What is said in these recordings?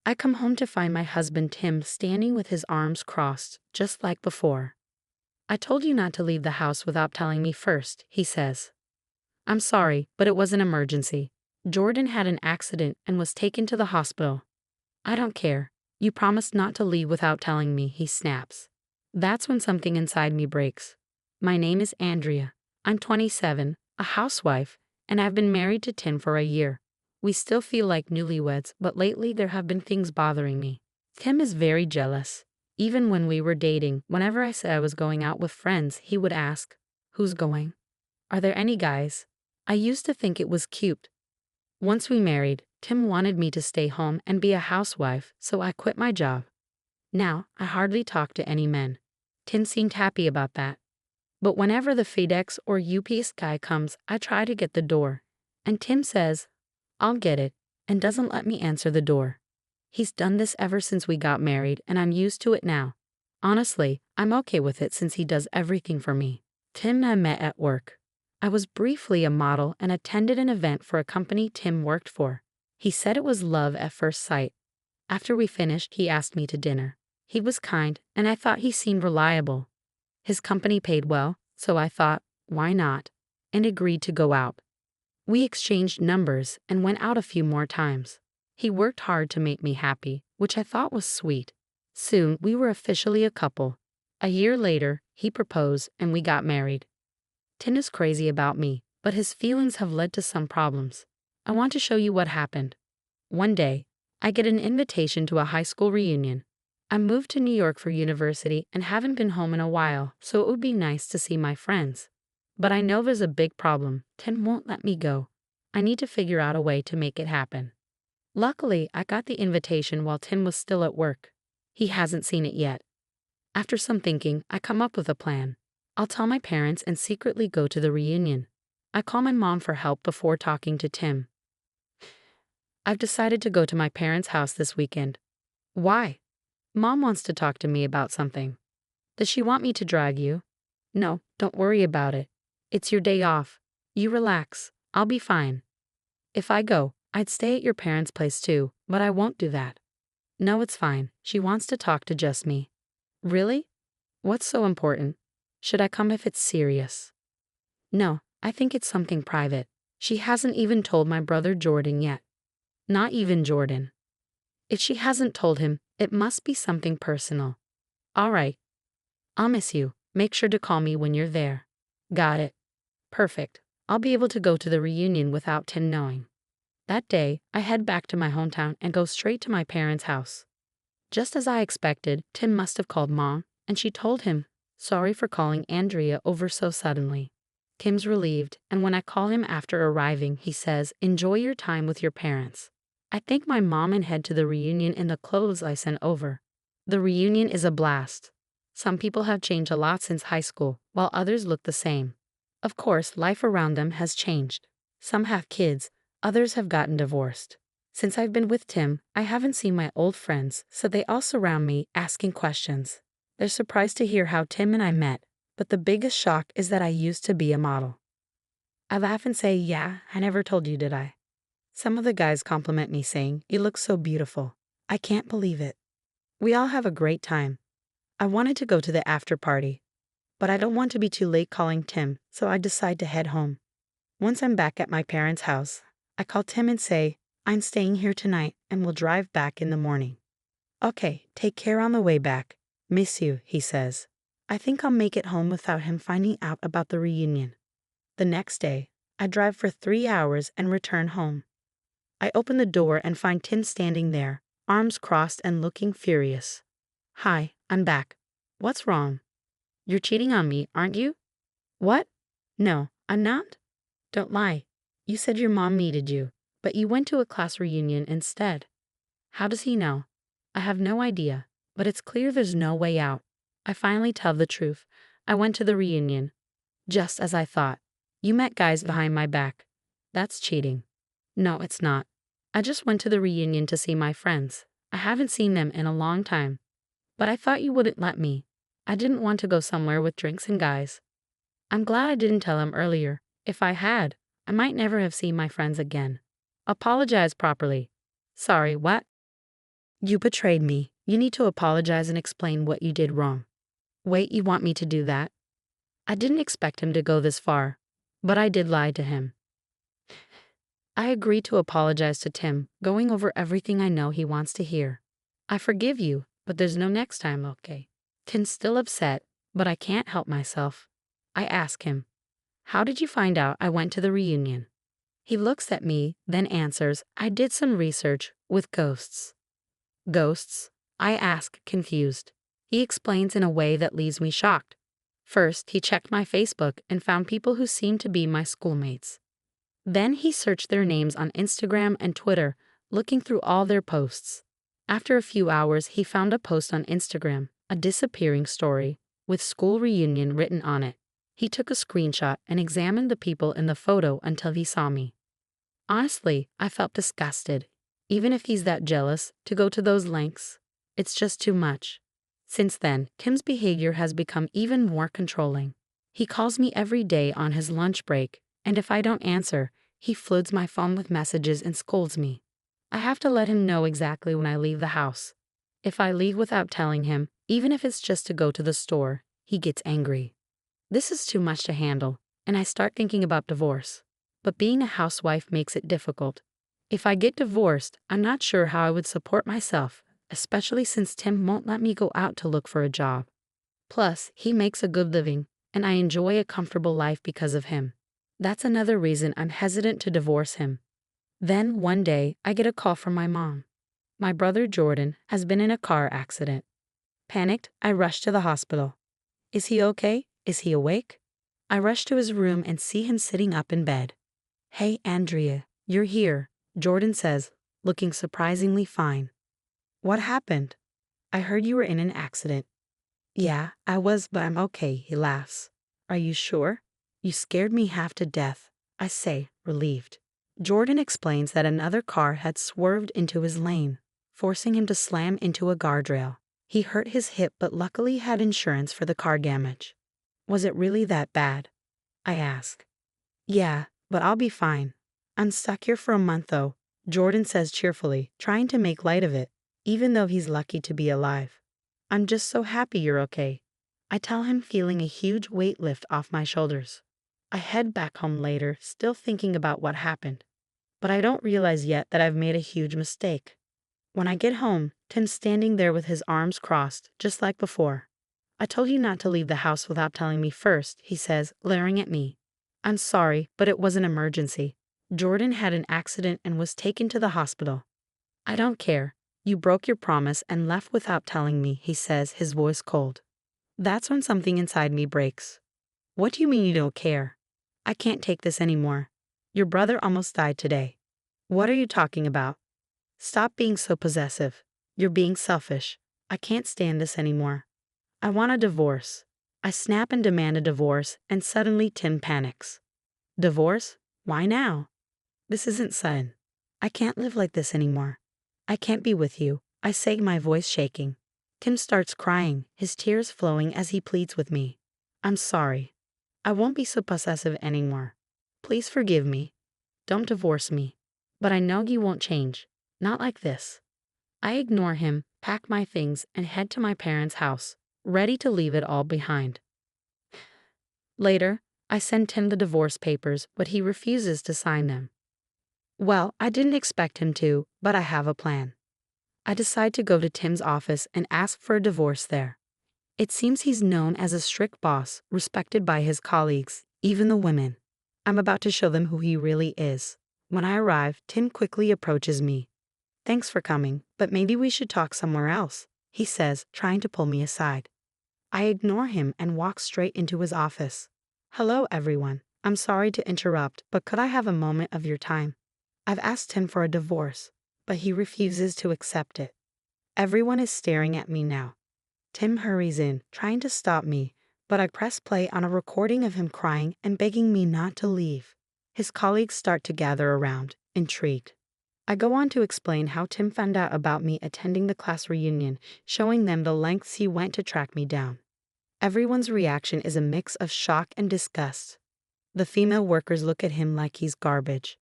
I come home to find my husband Tim standing with his arms crossed, just like before. I told you not to leave the house without telling me first, he says. I'm sorry, but it was an emergency. Jordan had an accident and was taken to the hospital. I don't care. You promised not to leave without telling me, he snaps. That's when something inside me breaks. My name is Andrea. I'm 27, a housewife, and I've been married to Tim for a year. We still feel like newlyweds, but lately there have been things bothering me. Tim is very jealous. Even when we were dating, whenever I said I was going out with friends, he would ask, "Who's going? Are there any guys?" I used to think it was cute. Once we married, Tim wanted me to stay home and be a housewife, so I quit my job. Now, I hardly talk to any men. Tim seemed happy about that. But whenever the FedEx or UPS guy comes, I try to get the door. And Tim says, "I'll get it," and doesn't let me answer the door. He's done this ever since we got married, and I'm used to it now. Honestly, I'm okay with it since he does everything for me. Tim and I met at work. I was briefly a model and attended an event for a company Tim worked for. He said it was love at first sight. After we finished, he asked me to dinner. He was kind, and I thought he seemed reliable. His company paid well, so I thought, why not? And agreed to go out. We exchanged numbers and went out a few more times. He worked hard to make me happy, which I thought was sweet. Soon, we were officially a couple. A year later, he proposed and we got married. Tim is crazy about me, but his feelings have led to some problems. I want to show you what happened. One day, I get an invitation to a high school reunion. I moved to New York for university and haven't been home in a while, so it would be nice to see my friends. But I know there's a big problem. Tim won't let me go. I need to figure out a way to make it happen. Luckily, I got the invitation while Tim was still at work. He hasn't seen it yet. After some thinking, I come up with a plan. I'll tell my parents and secretly go to the reunion. I call my mom for help before talking to Tim. I've decided to go to my parents' house this weekend. Why? Mom wants to talk to me about something. Does she want me to drag you? No, don't worry about it. It's your day off. You relax. I'll be fine. If I go, I'd stay at your parents' place too, but I won't do that. No, it's fine. She wants to talk to just me. Really? What's so important? Should I come if it's serious? No, I think it's something private. She hasn't even told my brother Jordan yet. Not even Jordan. If she hasn't told him, it must be something personal. All right. I'll miss you. Make sure to call me when you're there. Got it. Perfect. I'll be able to go to the reunion without Tim knowing. That day, I head back to my hometown and go straight to my parents' house. Just as I expected, Tim must have called Mom, and she told him, "Sorry for calling Andrea over so suddenly." Tim's relieved, and when I call him after arriving, he says, "Enjoy your time with your parents." I thank my mom and head to the reunion in the clothes I sent over. The reunion is a blast. Some people have changed a lot since high school, while others look the same. Of course, life around them has changed. Some have kids, others have gotten divorced. Since I've been with Tim, I haven't seen my old friends, so they all surround me, asking questions. They're surprised to hear how Tim and I met, but the biggest shock is that I used to be a model. I laugh and say, "Yeah, I never told you, did I?" Some of the guys compliment me saying, "You look so beautiful." I can't believe it. We all have a great time. I wanted to go to the after party, but I don't want to be too late calling Tim, so I decide to head home. Once I'm back at my parents' house, I call Tim and say, "I'm staying here tonight and will drive back in the morning." "Okay, take care on the way back. Miss you," he says. I think I'll make it home without him finding out about the reunion. The next day, I drive for 3 hours and return home. I open the door and find Tim standing there, arms crossed and looking furious. "Hi, I'm back. What's wrong?" "You're cheating on me, aren't you?" "What? No, I'm not." "Don't lie. You said your mom needed you, but you went to a class reunion instead." How does he know? I have no idea, but it's clear there's no way out. I finally tell the truth. I went to the reunion. Just as I thought. You met guys behind my back. That's cheating. No, it's not. I just went to the reunion to see my friends. I haven't seen them in a long time. But I thought you wouldn't let me. I didn't want to go somewhere with drinks and guys. I'm glad I didn't tell him earlier. If I had, I might never have seen my friends again. Apologize properly. Sorry, what? You betrayed me. You need to apologize and explain what you did wrong. Wait, you want me to do that? I didn't expect him to go this far, but I did lie to him. I agreed to apologize to Tim, going over everything I know he wants to hear. I forgive you, but there's no next time, okay? Tim's still upset, but I can't help myself. I ask him, how did you find out I went to the reunion? He looks at me, then answers, I did some research with ghosts. Ghosts? I ask, confused. He explains in a way that leaves me shocked. First, he checked my Facebook and found people who seemed to be my schoolmates. Then he searched their names on Instagram and Twitter, looking through all their posts. After a few hours, he found a post on Instagram, a disappearing story, with school reunion written on it. He took a screenshot and examined the people in the photo until he saw me. Honestly, I felt disgusted. Even if he's that jealous, to go to those lengths, it's just too much. Since then, Tim's behavior has become even more controlling. He calls me every day on his lunch break, and if I don't answer, he floods my phone with messages and scolds me. I have to let him know exactly when I leave the house. If I leave without telling him, even if it's just to go to the store, he gets angry. This is too much to handle, and I start thinking about divorce. But being a housewife makes it difficult. If I get divorced, I'm not sure how I would support myself, especially since Tim won't let me go out to look for a job. Plus, he makes a good living, and I enjoy a comfortable life because of him. That's another reason I'm hesitant to divorce him. Then, one day, I get a call from my mom. My brother Jordan has been in a car accident. Panicked, I rush to the hospital. Is he okay? Is he awake? I rush to his room and see him sitting up in bed. Hey, Andrea, you're here, Jordan says, looking surprisingly fine. What happened? I heard you were in an accident. Yeah, I was, but I'm okay, he laughs. Are you sure? You scared me half to death, I say, relieved. Jordan explains that another car had swerved into his lane, forcing him to slam into a guardrail. He hurt his hip but luckily had insurance for the car damage. Was it really that bad? I ask. Yeah, but I'll be fine. I'm stuck here for a month though, Jordan says cheerfully, trying to make light of it, even though he's lucky to be alive. I'm just so happy you're okay. I tell him, feeling a huge weight lift off my shoulders. I head back home later, still thinking about what happened. But I don't realize yet that I've made a huge mistake. When I get home, Tim's standing there with his arms crossed, just like before. I told you not to leave the house without telling me first, he says, glaring at me. I'm sorry, but it was an emergency. Jordan had an accident and was taken to the hospital. I don't care. You broke your promise and left without telling me, he says, his voice cold. That's when something inside me breaks. What do you mean you don't care? I can't take this anymore. Your brother almost died today. What are you talking about? Stop being so possessive. You're being selfish. I can't stand this anymore. I want a divorce. I snap and demand a divorce, and suddenly Tim panics. Divorce? Why now? This isn't sudden. I can't live like this anymore. I can't be with you, I say, my voice shaking. Tim starts crying, his tears flowing as he pleads with me. I'm sorry. I won't be so possessive anymore. Please forgive me. Don't divorce me. But I know you won't change. Not like this. I ignore him, pack my things, and head to my parents' house, ready to leave it all behind. Later, I send Tim the divorce papers, but he refuses to sign them. Well, I didn't expect him to, but I have a plan. I decide to go to Tim's office and ask for a divorce there. It seems he's known as a strict boss, respected by his colleagues, even the women. I'm about to show them who he really is. When I arrive, Tim quickly approaches me. Thanks for coming, but maybe we should talk somewhere else, he says, trying to pull me aside. I ignore him and walk straight into his office. Hello, everyone. I'm sorry to interrupt, but could I have a moment of your time? I've asked him for a divorce, but he refuses to accept it. Everyone is staring at me now. Tim hurries in, trying to stop me, but I press play on a recording of him crying and begging me not to leave. His colleagues start to gather around, intrigued. I go on to explain how Tim found out about me attending the class reunion, showing them the lengths he went to track me down. Everyone's reaction is a mix of shock and disgust. The female workers look at him like he's garbage.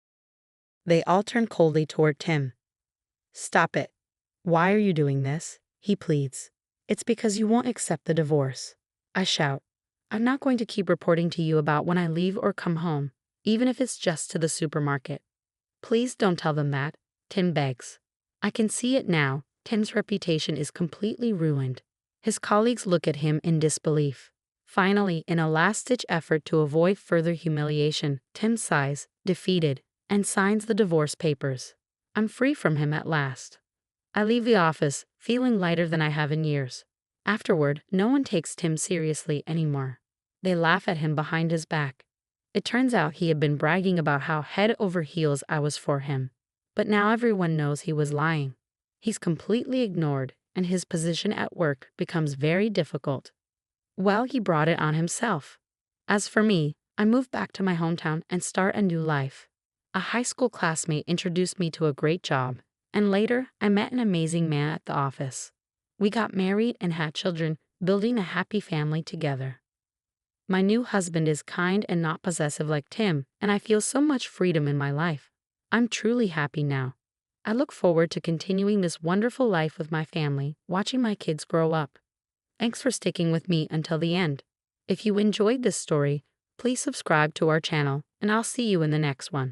They all turn coldly toward Tim. Stop it. Why are you doing this? He pleads. It's because you won't accept the divorce. I shout. I'm not going to keep reporting to you about when I leave or come home, even if it's just to the supermarket. Please don't tell them that, Tim begs. I can see it now. Tim's reputation is completely ruined. His colleagues look at him in disbelief. Finally, in a last-ditch effort to avoid further humiliation, Tim sighs, defeated, and signs the divorce papers. I'm free from him at last. I leave the office, feeling lighter than I have in years. Afterward, no one takes Tim seriously anymore. They laugh at him behind his back. It turns out he had been bragging about how head over heels I was for him. But now everyone knows he was lying. He's completely ignored, and his position at work becomes very difficult. Well, he brought it on himself. As for me, I moved back to my hometown and start a new life. A high school classmate introduced me to a great job, and later I met an amazing man at the office. We got married and had children, building a happy family together. My new husband is kind and not possessive like Tim, and I feel so much freedom in my life. I'm truly happy now. I look forward to continuing this wonderful life with my family, watching my kids grow up. Thanks for sticking with me until the end. If you enjoyed this story, please subscribe to our channel, and I'll see you in the next one.